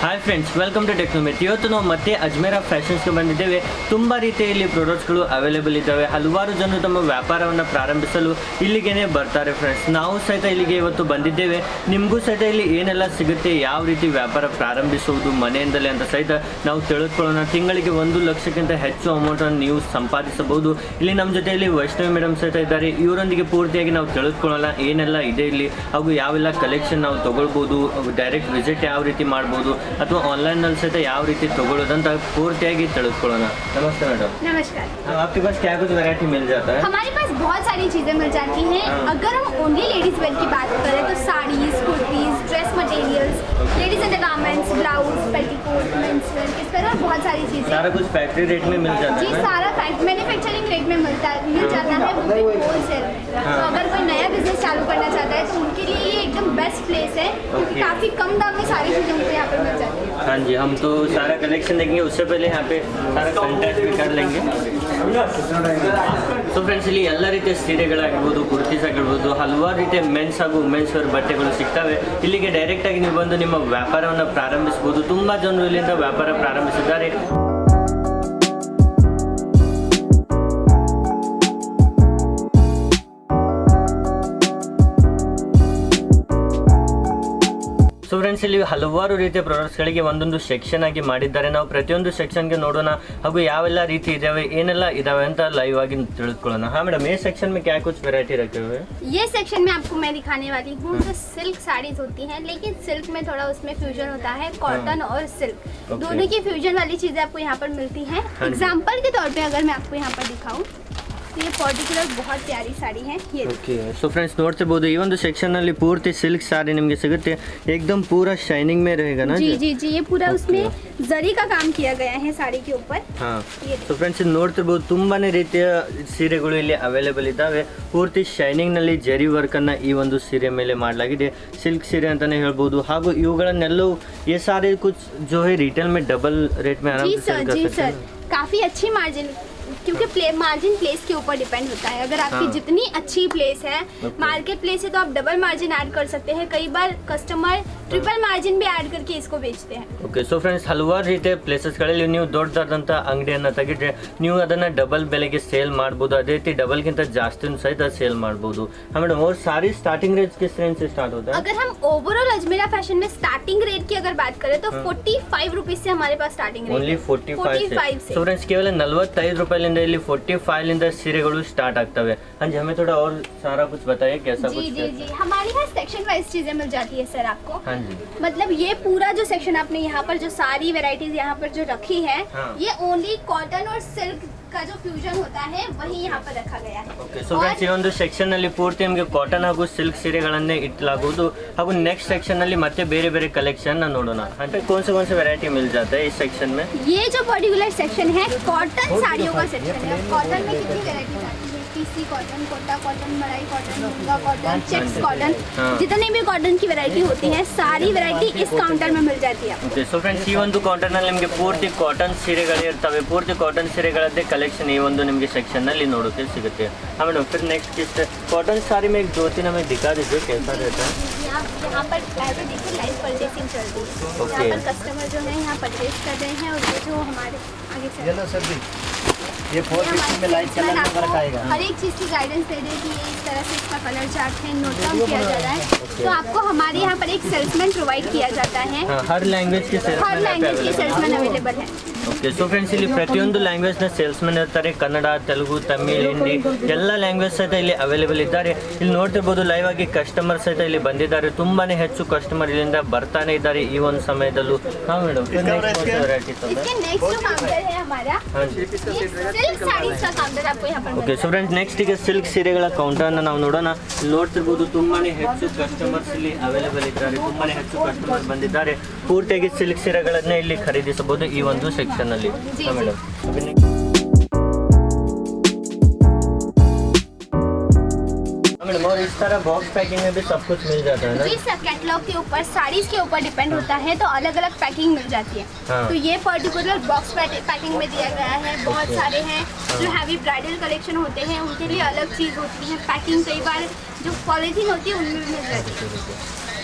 Hi friends, welcome to Technomet. ಇವತ್ತು ನಾವು ಮತ್ತೆ ಅಜ್ಮೇರ ಫ್ಯಾಷನ್ಸ್ಗೆ ಬಂದಿದ್ದೇವೆ. ತುಂಬ ರೀತಿಯಲ್ಲಿ ಪ್ರಾಡಕ್ಟ್ಸ್ಗಳು ಅವೈಲೇಬಲ್ ಇದ್ದಾವೆ. ಹಲವಾರು ಜನರು ತಮ್ಮ ವ್ಯಾಪಾರವನ್ನು ಪ್ರಾರಂಭಿಸಲು ಇಲ್ಲಿಗೆ ಬರ್ತಾರೆ ಫ್ರೆಂಡ್ಸ್. ನಾವು ಸಹಿತ ಇಲ್ಲಿಗೆ ಇವತ್ತು ಬಂದಿದ್ದೇವೆ. ನಿಮಗೂ ಸಹಿತ ಇಲ್ಲಿ ಏನೆಲ್ಲ ಸಿಗುತ್ತೆ, ಯಾವ ರೀತಿ ವ್ಯಾಪಾರ ಪ್ರಾರಂಭಿಸುವುದು ಮನೆಯಿಂದಲೇ ಅಂತ ಸಹಿತ ನಾವು ತಿಳಿದುಕೊಳ್ಳೋಣ. ತಿಂಗಳಿಗೆ 1 ಲಕ್ಷಕ್ಕಿಂತ ಹೆಚ್ಚು ಅಮೌಂಟನ್ನು ನೀವು ಸಂಪಾದಿಸಬಹುದು. ಇಲ್ಲಿ ನಮ್ಮ ಜೊತೆಯಲ್ಲಿ ವೈಷ್ಣವಿ ಮೇಡಮ್ ಸಹಿತ ಇದ್ದಾರೆ. ಇವರೊಂದಿಗೆ ಪೂರ್ತಿಯಾಗಿ ನಾವು ತಿಳಿದುಕೊಳ್ಳೋಣ ಏನೆಲ್ಲ ಇದೆ ಇಲ್ಲಿ, ಹಾಗೂ ಯಾವೆಲ್ಲ ಕಲೆಕ್ಷನ್ ನಾವು ತೊಗೊಳ್ಬೋದು, ಡೈರೆಕ್ಟ್ ವಿಸಿಟ್ ಯಾವ ರೀತಿ ಮಾಡ್ಬೋದು ಅಥವಾ ऑनलाइन से ಯಾವ ರೀತಿ ತಗೊಳ್ಳೋದಂತ पूर्तियागी ತಿಳಿದುಕೊಳ್ಳೋಣ. नमस्ते मैडम. नमस्कार. आपके पास क्या कुछ वैरायटी मिल जाता है? हमारे पास बहुत सारी चीज़ें मिल जाती हैं. अगर हम ओनली लेडीज वेयर की बात करें तो saris, kurtis, dress materials, ladies undergarments, blouse, petticoat, men's wear, इस तरह बहुत सारी चीज़ें. सारा कुछ फैक्ट्री रेट में मिल जाता है? जी, सारा मैन्युफैक्चरिंग रेट में मिल जाता है, होलसेल में. तो अगर कोई नया बिजनेस चालू करना चाहता है तो उनके लिए ये एकदम बेस्ट प्लेस है, क्योंकि काफ़ी कम दाम में सारी चीज़ें उनको यहाँ पर मिल जाती है. हाँ जी, हम तो सारा कलेक्शन देखेंगे. उससे पहले यहाँ पे सारा कांटेक्ट भी कर लेंगे. ಸೊ ಫ್ರೆಂಡ್ಸ್, ಇಲ್ಲಿ ಎಲ್ಲ ರೀತಿಯ ಸೀರೆಗಳಾಗಿರ್ಬೋದು, ಕುರ್ತೀಸ್ ಆಗಿರ್ಬೋದು, ಹಲವಾರು ರೀತಿಯ ಮೆನ್ಸ್ ಹಾಗೂ ವುಮೆನ್ಸ್ ವೇರ್ ಬಟ್ಟೆಗಳು ಸಿಗ್ತವೆ. ಇಲ್ಲಿಗೆ ಡೈರೆಕ್ಟಾಗಿ ನೀವು ಬಂದು ನಿಮ್ಮ ವ್ಯಾಪಾರವನ್ನು ಪ್ರಾರಂಭಿಸಬಹುದು. ತುಂಬ ಜನರು ಇಲ್ಲಿಂದ ವ್ಯಾಪಾರ ಪ್ರಾರಂಭಿಸಿದ್ದಾರೆ. ಸೊ ಫ್ರೆಂಡ್ಸ್, ಇಲ್ಲಿ ಹಲವಾರು ರೀತಿಯ ಪ್ರಾಡಕ್ಟ್ಸ್ಗಳಿಗೆ ಒಂದೊಂದು ಸೆಕ್ಷನ್ ಆಗಿ ಮಾಡಿದ್ದಾರೆ. ನಾವು ಪ್ರತಿಯೊಂದು ಸೆಕ್ಷನ್ಗೆ ನೋಡೋಣ ಹಾಗೂ ಯಾವೆಲ್ಲ ರೀತಿ ಇದಾವೆ, ಏನೆಲ್ಲ ಇದಾವೆ ಅಂತ ಲೈವ್ ಆಗಿ ತಿಳಿದುಕೊಳ್ಳೋಣ. हाँ मैडम, ये सेक्शन में क्या कुछ वैरायटी रखे हुए हैं? ये सेक्शन में आपको मैं दिखाने वाली हूँ जो सिल्क साड़ीज होती हैं, लेकिन सिल्क में थोड़ा उसमें फ्यूजन होता है. कॉटन और सिल्क दोनों की फ्यूजन वाली चीजें आपको यहाँ पर मिलती हैं. एग्जाम्पल के तौर पे अगर मैं आपको यहाँ पर दिखाऊँ तो ये पर्टिकुलर बहुत प्यारी साड़ी है. ये ओके. ಸೊ ಫ್ರೆಂಡ್ಸ್, ನೋಡ್ತಿರ್ಬೋದು ಈ ಒಂದು ಸೆಕ್ಷನ್ ಅಲ್ಲಿ ಪೂರ್ತಿ ಸಿಲ್ಕ್ ಸಾರಿ ನಿಮಗೆ ಸಿಗುತ್ತೆ. एकदम पूरा शाइनिंग में रहेगा ना? जी जी जी, ये पूरा उसमें जरी का काम किया गया है साड़ी के ऊपर. हाँ. ಸೊ ಫ್ರೆಂಡ್ಸ್, ನೋಡ್ತಿರ್ಬೋದು ತುಂಬಾನೇ ರೀತಿಯ ಸೀರೆಗಳು ಇಲ್ಲಿ ಅವೈಲೇಬಲ್ ಇದ್ದಾವೆ. ಪೂರ್ತಿ ಶೈನಿಂಗ್ ನಲ್ಲಿ ಜರಿ ವರ್ಕ್ ಅನ್ನ ಈ ಒಂದು ಸೀರೆ ಮೇಲೆ ಮಾಡಲಾಗಿದೆ. ಸಿಲ್ಕ್ ಸೀರೆ ಅಂತಾನೆ ಹೇಳ್ಬೋದು. ಹಾಗೂ ಇವುಗಳನ್ನೆಲ್ಲವೂ ये सारे कुछ जो है रिटेल में डबल रेट में आराम से सेल कर सकते हैं. काफी अच्छी मार्जिन, क्योंकि मार्जिन प्लेस के ऊपर डिपेंड होता है. अगर आपकी जितनी अच्छी प्लेस है, मार्केट प्लेस है, तो आप डबल मार्जिन ऐड कर सकते हैं. कई बार कस्टमर ट्रिपल मार्जिन भी ऐड करके इसको बेचते हैं. ಓಕೆ. ಸೊ ಫ್ರೆಂಡ್ಸ್, ಹಲವಾರು ರೀತಿಯ ಪ್ಲೇಸಸ್ಗಳಲ್ಲಿ ನೀವು ದೊಡ್ಡದಾದಂಥ ಅಂಗಡಿಯನ್ನು ತೆಗೆದ್ರೆ ನೀವು ಅದನ್ನು ಡಬಲ್ ಬೆಲೆಗೆ ಸೇಲ್ ಮಾಡ್ಬೋದು. ಅದೇ ರೀತಿ ಡಬಲ್ಗಿಂತ ಜಾಸ್ತಿ ಸಹಿತ ಸೇಲ್ ಮಾಡ್ಬೋದು. हाँ मैडम, और सारी स्टार्टिंग रेट किस रेंज से स्टार्ट होता है? अगर हम ओवरऑल अजमेरा फैशन में स्टार्टिंग रेट की अगर बात करें तो 45 रुपीज से हमारे पास स्टार्टिंग रेट. ओनली 45 से. ಸೊ ಫ್ರೆಂಡ್ಸ್, ಕೇವಲ 45 ರೂಪಾಯಿಲಿಂದ ಇಲ್ಲಿ 45 ಲಿಂದ ಸೀರೆಗಳು ಸ್ಟಾರ್ಟ್ ಆಗ್ತವೆ. हाँ जी, हमें थोड़ा और सारा कुछ बताइए कैसा जी कुछ? जी जी, हमारे यहाँ सेक्शन वाइज चीजें मिल जाती है सर आपको. हाँ जी. मतलब ये पूरा जो सेक्शन आपने यहाँ पर जो सारी वेराइटीज यहाँ पर जो रखी है, ये ओनली कॉटन और सिल्क का जो फ्यूजन होता है वही यहाँ पर रखा गया है. ಓಕೆ. ಸೊ ಫ್ರೆಂಡ್ಸ್, ಈ ಒಂದು ಸೆಕ್ಷನ್ ಅಲ್ಲಿ ಪೂರ್ತಿ ನಿಮಗೆ ಕಾಟನ್ ಹಾಗೂ ಸಿಲ್ಕ್ ಸೀರೆಗಳನ್ನೇ ಇಟ್ಲಾಗುವುದು. ಹಾಗೂ ನೆಕ್ಸ್ಟ್ ಸೆಕ್ಷನ್ ಅಲ್ಲಿ ಮತ್ತೆ ಬೇರೆ ಬೇರೆ ಕಲೆಕ್ಷನ್ ನೋಡೋಣ. ಅಂದ್ರೆ कौन से वैरायटी मिल जाता है इस सेक्शन में? ये जो पर्टिकुलर सेक्शन है कॉटन साड़ियों का सेक्शन है. कॉटन में कितनी वेराइटीज आती है? पीसी कॉटन, कोटा कॉटन, मराई कॉटन, मुंगा कॉटन, चेक्स कॉटन, जितने भी कॉटन की वैरायटी होती है सारी वैरायटी इस काउंटर में मिल जाती है. ಓಕೆ. ಸೊ ಫ್ರೆಂಡ್ಸ್, ಈ ಒಂದು ಕೌಂಟರ್ ನಲ್ಲಿ ನಿಮಗೆ ಪೂರ್ತಿ ಕಾಟನ್ ಸೀರೆಗಳು ಇರ್ತವೆ. ಪೂರ್ತಿ ಕಾಟನ್ ಸೀರೆಗಳದ್ದೇ ಕಲೆಕ್ಷನ್ ಈ ಒಂದು ನಿಮಗೆ ಸೆಕ್ಷನ್ ನಲ್ಲಿ ನೋಡೋಕೆ ಸಿಗುತ್ತೆ. हाँ मैडम, फिर नेक्स्ट किस कॉटन साड़ी में एक 2-3 हमें दिखा दीजिए कैसा रहता है. आप यहाँ पर पहले देखिए लाइव परचेसिंग चल रही है. यहाँ पर कस्टमर जो है यहाँ परचेज कर रहे हैं और ये जो हमारे आगे चल ये 450 में लाइट कलर में फर्क आएगा. हर एक चीज़ की गाइडेंस दे रहे हैं कि ये इस तरह से इसका कलर चार्ट है, नोट डाउन किया जा रहा है. तो आपको हमारे यहाँ पर एक सेल्समैन प्रोवाइड किया जाता है. हाँ, हर लैंग्वेज के हर लैंग्वेज के सेल्समैन अवेलेबल है. ಓಕೆ. ಸೊ ಫ್ರೆಂಡ್ಸ್, ಇಲ್ಲಿ ಪ್ರತಿಯೊಂದು ಲ್ಯಾಂಗ್ವೇಜ್ನ ಸೇಲ್ಸ್ಮನ್ ಇರ್ತಾರೆ. ಕನ್ನಡ, ತೆಲುಗು, ತಮಿಳ್, ಹಿಂದಿ ಎಲ್ಲ ಲ್ಯಾಂಗ್ವೇಜ್ ಸಹಿತ ಇಲ್ಲಿ ಅವೈಲೇಬಲ್ ಇದ್ದಾರೆ. ಇಲ್ಲಿ ನೋಡ್ತಿರ್ಬೋದು ಲೈವ್ ಆಗಿ ಕಸ್ಟಮರ್ ಸಹಿತ ಇಲ್ಲಿ ಬಂದಿದ್ದಾರೆ. ತುಂಬಾನೇ ಹೆಚ್ಚು ಕಸ್ಟಮರ್ ಇಲ್ಲಿಂದ ಬರ್ತಾನೆ ಇದ್ದಾರೆ ಈ ಒಂದು ಸಮಯದಲ್ಲೂ. हाँ मैडम, इसके नेक्स्ट जो काउंटर है हमारा, सिल्क साड़ीज का काउंटर आपको यहाँ पर. ಓಕೆ. ಸೊ ಫ್ರೆಂಡ್ಸ್, ನೆಕ್ಸ್ಟ್ ಈಗ ಸಿಲ್ಕ್ ಸೀರೆಗಳ ಕೌಂಟರ್ನ ನಾವು ನೋಡೋಣ. ನೋಡ್ತಿರ್ಬೋದು ತುಂಬಾನೇ ಹೆಚ್ಚು ಕಸ್ಟಮರ್ಸ್ ಇಲ್ಲಿ ಅವೈಲೇಬಲ್ ಇದ್ದಾರೆ. ತುಂಬಾನೇ ಹೆಚ್ಚು ಕಸ್ಟಮರ್ ಬಂದಿದ್ದಾರೆ. ಪೂರ್ತಿಯಾಗಿ ಸಿಲ್ಕ್ ಸೀರೆಗಳನ್ನೇ ಇಲ್ಲಿ ಖರೀದಿಸಬಹುದು ಈ ಒಂದು ಸೆಕ್ಷನ್ ಅಲ್ಲಿ. हाँ मैडम. मैडम, और इस तरह बॉक्स पैकिंग में भी सब कुछ मिल जाता है ना? जी सर, कैटलॉग के ऊपर साड़ीज के ऊपर डिपेंड होता है तो अलग अलग पैकिंग मिल जाती है. हाँ. तो ये पर्टिकुलर बॉक्स पैकिंग में दिया गया है. बहुत सारे हैं जो हैवी ब्राइडल कलेक्शन होते हैं उनके लिए अलग चीज़ होती है पैकिंग. कई बार जो पॉलिथीन होती है उनमें भी मिल जाती है.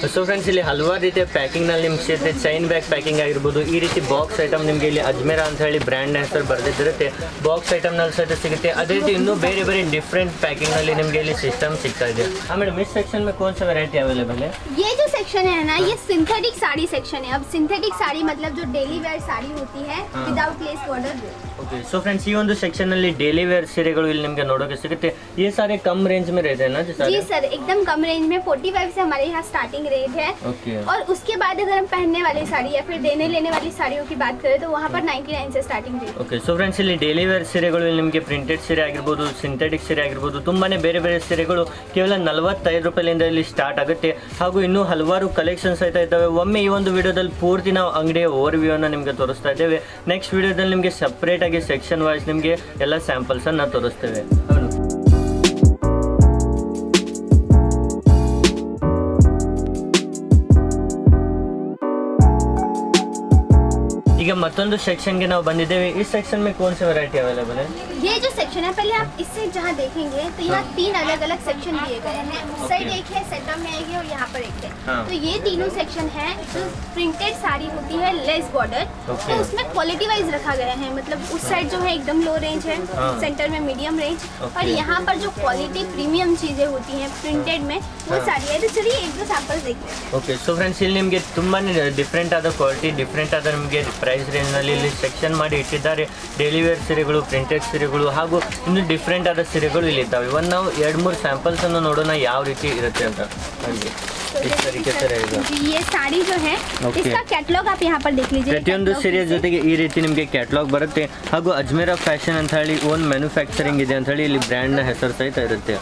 तो ಸೊ ಫ್ರೆಂಡ್ಸ್ ಇಲ್ಲಿ ಹಲವಾರು ರೀತಿಯ ಪ್ಯಾಕಿಂಗ್ನಲ್ಲಿ ನಿಮ್ಗೆ ಸಿಗುತ್ತೆ. ಚೈನ್ ಬ್ಯಾಗ್ ಪ್ಯಾಕಿಂಗ್ ಆಗಿರ್ಬೋದು, ಈ ರೀತಿ ಬಾಕ್ಸ್ ಐಟಮ್ ನಿಮಗೆ ಇಲ್ಲಿ ಅಜ್ಮೇರಾ ಅಂತ ಹೇಳಿ ಬ್ರ್ಯಾಂಡ್ ಹೆಸರು ಬರೆದಿರುತ್ತೆ. ಬಾಕ್ಸ್ ಐಟಮ್ನಲ್ಲಿ ಸಹಿತ ಸಿಗುತ್ತೆ. ಅದೇ ರೀತಿ ಇನ್ನೂ ಬೇರೆ ಬೇರೆ ಡಿಫ್ರೆಂಟ್ ಪ್ಯಾಕಿಂಗ್ನಲ್ಲಿ ನಿಮಗೆ ಇಲ್ಲಿ ಸಿಸ್ಟಮ್ ಸಿಗ್ತಾ ಇದೆ. ಆಮೇಲೆ ಮಿಸ್ ಸೆಕ್ಷನ್ में कौन सा वैरायटी अवेलेबल है? ये जो सेक्शन है ना, ये सिंथेटिक साड़ी सेक्शन है. अब सिंथेटिक साड़ी मतलब जो डेली वेयर साड़ी होती है without less border. Okay so friends ಈ ಒಂದು ಸೆಕ್ಷನ್ ನಲ್ಲಿ ಡೈಲಿ ವೇರ್ ಸೀರೆಗಳು ಇಲ್ಲಿ ನಿಮಗೆ ನೋಡೋಕೆ ಸಿಗುತ್ತೆ. ये सारे कम रेंज में रहते हैं ना जी सर, एकदम कम रेंज में 45 से हमारे यहाँ स्टार्टिंग रेट है. ओके और उसके बाद अगर हम पहनने वाली साड़ी या फिर देने लेने वाली साड़ियों की बात करें तो वहाँ पर 99 से starting rate. Okay so friends ಇಲ್ಲಿ ಡೈಲಿ ವೇರ್ ಸೀರೆಗಳು ಇಲ್ಲಿ ನಿಮಗೆ ಪ್ರಿಂಟೆಡ್ ಸೀರೆ ಆಗಿರ್ಬೋದು, ಸಿಂಥೆಟಿಕ್ ಸೀರೆ ಆಗಿರ್ಬೋದು, ತುಂಬಾನೇ ಬೇರೆ ಬೇರೆ ಸೀರೆಗಳು ಕೇವಲ 45 ರೂಪಾಯಿಯಿಂದ ಇಲ್ಲಿ ಸ್ಟಾರ್ಟ್ ಆಗುತ್ತೆ. ಹಾಗೂ ಇನ್ನೂ ಹಲವಾರು ಕಲೆಕ್ಷನ್ಸ್ ಆಯ್ತಾ ಇದ್ದಾವೆ. ಒಮ್ಮೆ ಈ ಒಂದು ವಿಡಿಯೋದಲ್ಲಿ ಪೂರ್ತಿ ನಾವು ಅಂಗಡಿಯ ಓವರ್ ವ್ಯೂ ಅನ್ನು ನಿಮಗೆ ತೋರಿಸ್ತಾ ಇದ್ದೇವೆ. ನೆಕ್ಸ್ಟ್ ವಿಡಿಯೋದಲ್ಲಿ ನಿಮಗೆ ಸಪ್ರೇಟ್ ಆಗಿ ಸೆಕ್ಷನ್ ವೈಸ್ ನಿಮಗೆ ಎಲ್ಲ ಸ್ಯಾಂಪಲ್ಸ್ ಅನ್ನು ತೋರಿಸ್ತೇವೆ. ಈಗ ಮತ್ತೊಂದು ಸೆಕ್ಷನ್ಗೆ ನಾವು ಬಂದಿದ್ದೇವೆ. इस सेक्शन में कौन सी वैरायटी अवेलेबल है? ये जो सेक्शन है, पहले आप इससे जहाँ देखेंगे तो यहाँ 3 अलग अलग सेक्शन दिए गए हैं. उस साइड एक है, सेटअप में एक है और यहाँ पर एक है. तो ये तीनों सेक्शन है जो प्रिंटेड साड़ी होती है लेस बॉर्डर. तो उसमें क्वालिटी वाइज रखा गया है. मतलब उस साइड जो है एकदम लो रेंज है, सेंटर में मीडियम रेंज, और यहाँ पर जो क्वालिटी प्रीमियम चीजें होती हैं प्रिंटेड में वो साड़ी है. तो चलिए एक दो सैंपल देखते हैं. ಓಕೆ ಸೊ ಫ್ರೆಂಡ್ಸ್ ಇಲ್ಲಿ ನಿಮಗೆ ತುಂಬಾನೇ ಡಿಫ್ರೆಂಟ್ ಆದ ಕ್ವಾಲಿಟಿ, ಡಿಫ್ರೆಂಟ್ ಆದ ನಿಮಗೆ ಪ್ರೈಸ್ ರೇಂಜ್ನಲ್ಲಿ ಇಲ್ಲಿ ಸೆಕ್ಷನ್ ಮಾಡಿ ಇಟ್ಟಿದ್ದಾರೆ. ಡೈಲಿ ವೇರ್ ಸೀರೆಗಳು, ಪ್ರಿಂಟೆಡ್ ಸೀರೆಗಳು ಹಾಗೂ ಇನ್ನು ಡಿಫ್ರೆಂಟ್ ಆದ ಸೀರೆಗಳು ಇಲ್ಲಿ ಇದ್ದಾವೆ. ಇವತ್ತು ನಾವು 2-3 ಸ್ಯಾಂಪಲ್ಸ್ ಅನ್ನು ನೋಡೋಣ ಯಾವ ರೀತಿ ಇರುತ್ತೆ ಅಂತ. ಹಾಗೆ इस तरीके से रहेगा. जी ये साड़ी जो है इसका कैटलॉग आप यहाँ पर देख लीजिए. ಪ್ರತಿಯೊಂದು ಸೀರೆ ಜೊತೆಗೆ ಈ ರೀತಿ ನಿಮಗೆ ಕ್ಯಾಟಲಾಗ್ ಬರುತ್ತೆ. ಹಾಗೂ ಅಜ್ಮೇರಾ ಫ್ಯಾಷನ್ ಅಂತ ಹೇಳಿ ಓನ್ ಮ್ಯಾನುಫ್ಯಾಕ್ಚರಿಂಗ್ ಇದೆ ಅಂತ ಹೇಳಿ ಇಲ್ಲಿ ಬ್ರ್ಯಾಂಡ್ನ ಹೆಸರು ಸಹಿತ ಇರುತ್ತೆ.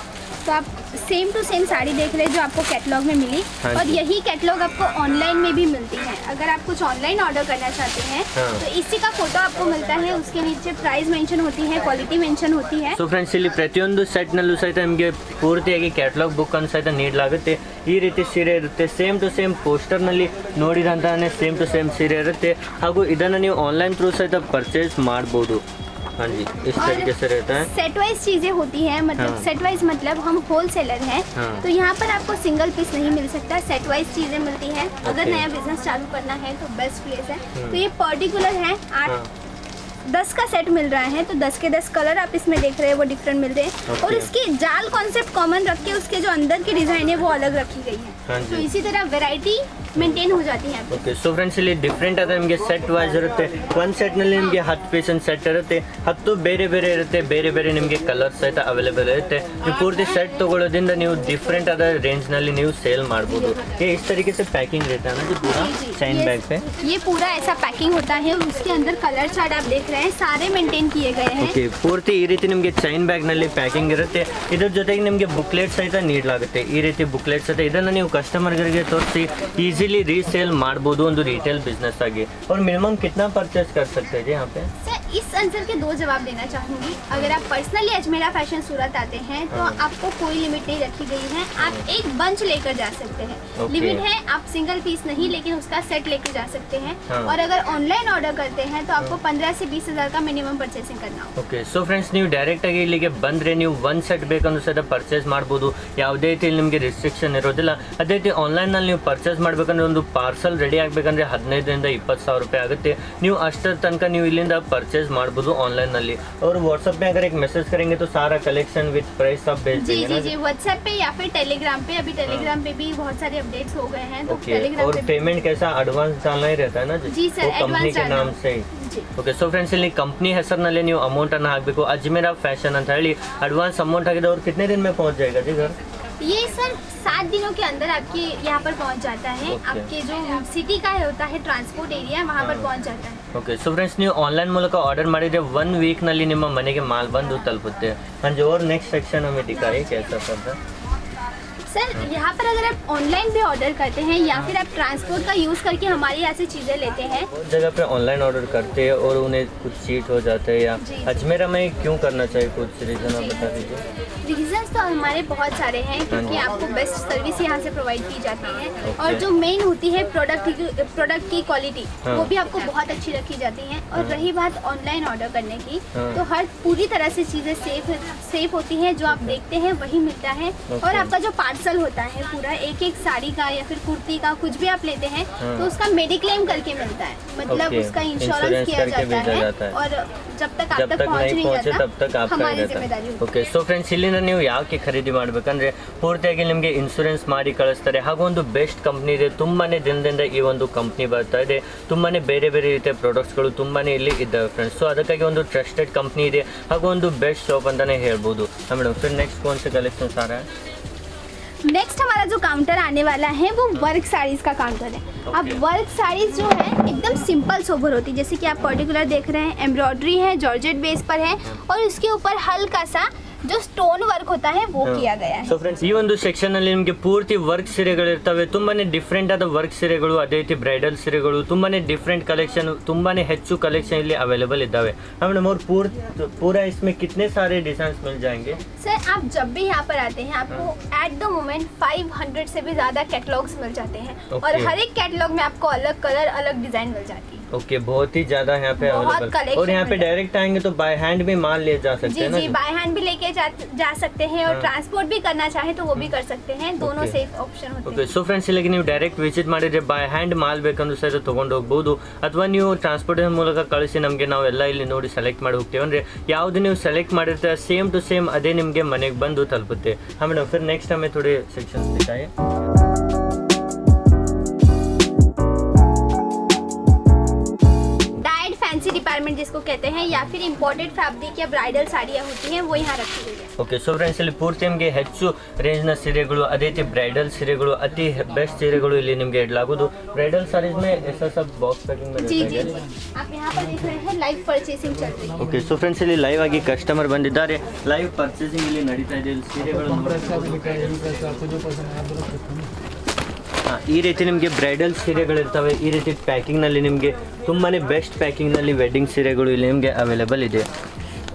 तो आप सेम टू सेम साड़ी देख रहे हैं जो आपको कैटलॉग में मिली. और यही कैटलॉग आपको ऑनलाइन में भी मिलती है. अगर आप कुछ ऑनलाइन ऑर्डर करना चाहते हैं तो इसी का फोटो आपको मिलता है. उसके नीचे प्राइस मेंशन होती है, क्वालिटी मेंशन होती है. ಸೊ ಫ್ರೆಂಡ್ಸ್ ಇಲ್ಲಿ ಪ್ರತಿಯೊಂದು ಸೆಟ್ನಲ್ಲೂ ಸಹಿತ ನಿಮಗೆ ಪೂರ್ತಿಯಾಗಿ ಕ್ಯಾಟಲಾಗ್ ಬುಕ್ ಅನ್ನು ಸಹಿತ ನೀಡಲಾಗುತ್ತೆ. ಈ ರೀತಿ ಸೀರೆ ಇರುತ್ತೆ. ಸೇಮ್ ಟು ಸೇಮ್ ಪೋಸ್ಟರ್ನಲ್ಲಿ ನೋಡಿದಂತಾನೆ ಸೇಮ್ ಟು ಸೇಮ್ ಸೀರೆ ಇರುತ್ತೆ. ಹಾಗೂ ಇದನ್ನು ನೀವು ಆನ್ಲೈನ್ ಥ್ರೂ ಸಹಿತ ಪರ್ಚೇಸ್ ಮಾಡ್ಬೋದು. हाँ जी इस तरीके से रहता है. सेट वाइज चीजें होती हैं. मतलब सेट वाइज मतलब हम होलसेलर हैं. तो यहाँ पर आपको सिंगल पीस नहीं मिल सकता. सेट वाइज चीजें मिलती हैं. अगर नया बिजनेस चालू करना है तो बेस्ट प्लेस है. तो ये पर्टिकुलर है 8-10 का सेट मिल रहा है. तो 10 के 10 कलर आप इसमें देख रहे हैं वो डिफरेंट मिल रहे हैं. और इसकी जाल कॉन्सेप्ट कॉमन रख के उसके जो अंदर की डिजाइन है वो अलग रखी गई है. तो इसी तरह वेराइटी ಮೇಂಟೈನ್ हो जाती है. ಓಕೆ ಸೊ ಫ್ರೆಂಡ್ಸ್ ಇಲ್ಲಿ ಡಿಫ್ರೆಂಟ್ ಆದ ನಿಮಗೆ ಸೆಟ್ ವೈಸ್ ಇರುತ್ತೆ. ಒಂದು ಸೆಟ್ನಲ್ಲಿ ನಿಮಗೆ 10 ಪೀಸಿನ ಸೆಟ್ ಇರುತ್ತೆ. 10 ಬೇರೆ ಬೇರೆ ಇರುತ್ತೆ. ಬೇರೆ ಬೇರೆ ನಿಮಗೆ ಕಲರ್ ಸಹಿತ ಅವೈಲೇಬಲ್ ಇರುತ್ತೆ. ನೀವು ಪೂರ್ತಿ ಸೆಟ್ ತಗೊಳ್ಳೋದ್ರಿಂದ ನೀವು ಡಿಫ್ರೆಂಟ್ ಆದ ರೇಂಜ್ನಲ್ಲಿ ನೀವು ಸೇಲ್ ಮಾಡ್ಬೋದು. ये इस तरीके से पैकिंग रहता है ना जो पूरा चैन बैग पे. ये पूरा ऐसा पैकिंग होता है. उसके अंदर कलर चार्ट आप देख रहे हैं सारे मेंटेन किए गए हैं. ಓಕೆ ಪೂರ್ತಿ ಈ ರೀತಿ ನಿಮಗೆ ಚೈನ್ ಬ್ಯಾಗ್ನಲ್ಲಿ ಪ್ಯಾಕಿಂಗ್ ಇರುತ್ತೆ. ಇದ್ರ ಜೊತೆಗೆ ನಿಮಗೆ ಬುಕ್ಲೆಟ್ ಸಹಿತ ನೀಡಲಾಗುತ್ತೆ. ಈ ರೀತಿ ಬುಕ್ಲೆಟ್ ಸಹಿತ ಇದನ್ನು ನೀವು ಕಸ್ಟಮರ್ಗಳಿಗೆ ತೋರಿಸಿ ಈಸಿಲಿ ರೀಸೇಲ್ ಮಾಡ್ಬೋದು ಒಂದು ರಿಟೇಲ್ बिजनेस आगे. और मिनिमम कितना परचेस कर सकते हैं जी यहाँ पे? सर इस आंसर के 2 जवाब देना चाहूँगी. अगर आप पर्सनली अजमेरा फैशन सूरत आते हैं तो आपको कोई लिमिट नहीं रखी गई है. आप एक बंच लेकर जा सकते हैं. लिमिट है आप सिंगल पीस नहीं लेकिन उसका सेट लेकर जा सकते हैं. और अगर ऑनलाइन ऑर्डर करते हैं तो आपको 15 से 20 हज़ार का मिनिमम परचेसिंग करना होगा. ಓಕೆ ಸೊ ಫ್ರೆಂಡ್ಸ್ ನೀವು ಡೈರೆಕ್ಟ್ ಆಗಿ ಇಲ್ಲಿಗೆ ಬಂದರೆ ನೀವು ಒಂದು ಸೆಟ್ ಬೇಕಂದ್ರೂ ಸಹಿತ ಪರ್ಚೇಸ್ ಮಾಡ್ಬೋದು. ಯಾವುದೇ ರೀತಿ ನಿಮಗೆ ರಿಸ್ಟ್ರಿಕ್ಷನ್ ಇರೋದಿಲ್ಲ. ಅದೇ ರೀತಿ ಆನ್ಲೈನ್ನಲ್ಲಿ ನೀವು ಪರ್ಚೇಸ್ ಮಾಡಬೇಕಂದ್ರೆ ಒಂದು ಪಾರ್ಸಲ್ ರೆಡಿ ಆಗಬೇಕಂದ್ರೆ 15,000 20,000 रुपये आಗುತ್ತೆ. ನೀವು ಅಷ್ಟರ ತನಕ ನೀವು ಇಲ್ಲಿಂದ ಪರ್ಚೇಸ್ ಮಾಡ್ಬೋದು ಆನ್ಲೈನ್ನಲ್ಲಿ. और व्हाट्सएप में अगर एक मैसेज करेंगे तो सारा कलेक्शन विद प्राइस सब भेज देंगे ना. जी व्हाट्सएप पे या फिर टेलीग्राम पे. अभी टेलीग्राम पे भी बहुत सारे अपडेट्स हो गए हैं. तो टेलीग्राम और पेमेंट कैसा एडवांस डालना ही रहता है ना जी सर, कंपनी के नाम से. ಓಕೆ ಸೊ ಫ್ರೆಂಡ್ಸ್ ಇಲ್ಲಿ ಕಂಪ್ನಿ ಹೆಸರಿನಲ್ಲಿ ನೀವು ಅಮೌಂಟನ್ನು ಹಾಕಬೇಕು. ಅಜ್ಮೇರಾ ಫ್ಯಾಷನ್ ಅಂತ ಹೇಳಿ ಅಡ್ವಾನ್ಸ್ ಅಮೌಂಟ್ ಹಾಕಿದ್ರೆ और कितने दिन में पहुंच जाएगा जी घर? ये सर 7 दिनों के अंदर आपके यहाँ पर पहुँच जाता है. आपके जो सिटी का होता है ट्रांसपोर्ट एरिया वहाँ पर पहुँच जाता है. ಓಕೆ ಸೊ ಫ್ರೆಂಡ್ಸ್ ನೀವು ಆನ್ಲೈನ್ ಮೂಲಕ ಆರ್ಡರ್ ಮಾಡಿದರೆ 1 ವೀಕ್ನಲ್ಲಿ ನಿಮ್ಮ ಮನೆಗೆ ಮಾಲ್ ಬಂದು ತಲುಪುತ್ತೆ. ಅಂಡ್ और नेक्स्ट सेक्शन हमें दिखाइए कैसा पड़ता है. सर यहाँ पर अगर आप ऑनलाइन भी ऑर्डर करते हैं या फिर आप ट्रांसपोर्ट का यूज़ करके हमारे यहाँ से चीज़ें लेते हैं. बहुत जगह पे ऑनलाइन ऑर्डर करते हैं और उन्हें कुछ चीट हो जाते हैं. या अजमेरा में क्यों करना चाहिए, कुछ रीज़न आप बता दीजिए. रीजंस तो हमारे बहुत सारे हैं क्योंकि आपको बेस्ट सर्विस यहाँ से प्रोवाइड की जाती है. और जो मेन होती है प्रोडक्ट की क्वालिटी वो भी आपको बहुत अच्छी रखी जाती है. और रही बात ऑनलाइन ऑर्डर करने की तो हर पूरी तरह से चीज़ें सेफ होती हैं. जो आप देखते हैं वही मिलता है. और आपका जो पार्सल पार्सल होता है पूरा, एक एक साड़ी का या फिर कुर्ती का कुछ भी आप लेते हैं तो उसका मेडिक्लेम करके मिलता है, मतलब Okay. उसका इंश्योरेंस Insurance किया करके जाता भेजा है जाता है। और जब तक आप जब तक तक पहुंच नहीं नहीं पहुंचे जाता तब तक आपका हमारी ಇರುತ್ತೆ. जिम्मेदारी होती है। ಓಕೆ ಸೊ ಫ್ರೆಂಡ್ಸ್ ಇಲ್ಲಿಂದ ನೀವು ಯಾಕೆ ಖರೀದಿ ಮಾಡಬೇಕಂದ್ರೆ ಪೂರ್ತಿಯಾಗಿ ನಿಮಗೆ ಇನ್ಶೂರೆನ್ಸ್ ಮಾಡಿ ಕಳಿಸ್ತಾರೆ, ಹಾಗೂ ಒಂದು ಬೆಸ್ಟ್ ಕಂಪ್ನಿ ಇದೆ. ತುಂಬಾನೇ ದಿನದಿಂದ ಈ ಒಂದು ಕಂಪ್ನಿ ಬರ್ತಾ ಇದೆ, ತುಂಬಾನೇ ಬೇರೆ ಬೇರೆ ರೀತಿಯ ಪ್ರಾಡಕ್ಟ್ಸ್ಗಳು ತುಂಬಾನೇ ಇಲ್ಲಿ ಇದ್ದಾವೆ ಫ್ರೆಂಡ್ಸ್. ಸೊ ಅದಕ್ಕಾಗಿ ಒಂದು ಟ್ರಸ್ಟೆಡ್ ಕಂಪ್ನಿ ಇದೆ ಹಾಗೂ ಒಂದು ಬೆಸ್ಟ್ ಶಾಪ್ ಅಂತಾನೆ ಹೇಳ್ಬೋದು. ಮೇಡಮ್ फिर नेक्स्ट कौन से कलेक्शन आ रहा है? नेक्स्ट हमारा जो काउंटर आने वाला है वो वर्क साड़ीज का काउंटर है। अब वर्क साड़ीज जो है एकदम सिंपल सोबर होती है, जैसे कि आप पर्टिकुलर देख रहे हैं एम्ब्रॉयडरी है, जॉर्जेट बेस पर है और उसके ऊपर हल्का सा जो स्टोन वर्क होता है वो किया गया है। ಸೊ ಫ್ರೆಂಡ್ಸ್ ಈ ಒಂದು ಸೆಕ್ಷನ್ ಅಲ್ಲಿ ನಿಮಗೆ ಪೂರ್ತಿ ವರ್ಕ್ ಸೀರೆಗಳಿರ್ತವೆ, ತುಂಬಾನೇ ಡಿಫ್ರೆಂಟ್ ಆದ ವರ್ಕ್ ಸೀರೆಗಳು, ಅದೇ ರೀತಿ ಬ್ರೈಡಲ್ ಸೀರೆಗಳು, ತುಂಬಾನೇ ಡಿಫ್ರೆಂಟ್ ಕಲೆಕ್ಷನ್, ತುಂಬಾನೇ ಹೆಚ್ಚು ಕಲೆಕ್ಷನ್ ಇಲ್ಲಿ ಅವೈಲೇबल ಇದ್ದಾವೆ. मैडम और पूरा इसमें कितने सारे डिजाइन मिल जाएंगे? सर आप जब भी यहाँ पर आते हैं आपको एट द मोमेंट 500 से भी ज़्यादा कैटलॉग्स मिल जाते हैं और हर एक कैटलॉग में आपको अलग कलर अलग डिज़ाइन मिल जाती है। ओके बहुत ही ज्यादा यहाँ पे बहुत अवेलेबल, collection और यहाँ पे मिल जाएगा। डायरेक्ट आएंगे तो बाय हैंड भी माल ले जा सकते जी हैं ना? जी बाय हैंड भी लेके जा सकते हैं और ट्रांसपोर्ट भी करना चाहे तो वो भी कर सकते हैं, दोनों Okay. सेफ ऑप्शन होते ಓಕೆ हैं। ಸೊ ಫ್ರೆಂಡ್ಸ್ ಇಲ್ಲಿಗೆ ನೀವು ಡೈರೆಕ್ಟ್ ವಿಸಿಟ್ ಮಾಡಿದ್ರೆ ಬೈ ಹ್ಯಾಂಡ್ ಮಾಲ್ ಬೇಕಂದ್ರೂ ಸಹಿತ ತೊಗೊಂಡು ಹೋಗ್ಬೋದು, ಅಥವಾ ನೀವು ಟ್ರಾನ್ಸ್ಪೋರ್ಟೇಷನ್ ಮೂಲಕ ಕಳಿಸಿ ನಮಗೆ ನಾವೆಲ್ಲ ಇಲ್ಲಿ ನೋಡಿ ಸೆಲೆಕ್ಟ್ ಮಾಡಿ ಹೋಗ್ತೀವಿ. ಅಂದರೆ ಯಾವುದು ನೀವು ಸೆಲೆಕ್ಟ್ ಮಾಡಿರ್ತೀರ ಸೇಮ್ ಟು ಸೇಮ್ ಅದೇ ನಿಮಗೆ ಮನೆಗೆ ಬಂದು ತಲುಪುತ್ತೆ. हाँ मैडम फिर नेक्स्ट हमें थोड़े सेक्शन दिखाइए. डाइड फैंसी डिपार्टमेंट जिसको कहते हैं या फिर इंपोर्टेड फैब्रिक या ब्राइडल साड़ियाँ होती हैं वो यहाँ रखी हुई है। ಓಕೆ ಸೊ ಫ್ರೆಂಡ್ಸ್ ಇಲ್ಲಿ ಪೂರ್ತಿ ನಿಮಗೆ ಹೆಚ್ಚು ರೇಂಜ್ನ ಸೀರೆಗಳು, ಅದೇ ರೀತಿ ಬ್ರೈಡಲ್ ಸೀರೆಗಳು, ಅತಿ ಬೆಸ್ಟ್ ಸೀರೆಗಳು ಇಲ್ಲಿ ನಿಮಗೆ ಇಡಲಾಗುವುದು. ಬ್ರೈಡಲ್ ಸಾರೀಸ್ में ऐसा सब बॉक्स पैकिंग में जी रहता जी है. जी आप यहाँ पर देख रहे हैं लाइव परचेसिंग चल रही है। ಓಕೆ ಸೊ ಫ್ರೆಂಡ್ಸ್ ಇಲ್ಲಿ ಲೈವ್ ಆಗಿ ಕಸ್ಟಮರ್ ಬಂದಿದ್ದಾರೆ, ಲೈವ್ ಪರ್ಚೇಸಿಂಗ್ ಇಲ್ಲಿ ನಡೀತಾ ಇದೆ. ಇಲ್ಲಿ ಸೀರೆಗಳು ಹಾಂ ಈ ರೀತಿ ನಿಮಗೆ ಬ್ರೈಡಲ್ ಸೀರೆಗಳಿರ್ತವೆ, ಈ ರೀತಿ ಪ್ಯಾಕಿಂಗ್ನಲ್ಲಿ ನಿಮಗೆ ತುಂಬಾ ಬೆಸ್ಟ್ ಪ್ಯಾಕಿಂಗ್ನಲ್ಲಿ ವೆಡ್ಡಿಂಗ್ ಸೀರೆಗಳು ಇಲ್ಲಿ ನಿಮಗೆ ಅವೈಲೇಬल ಇದೆ.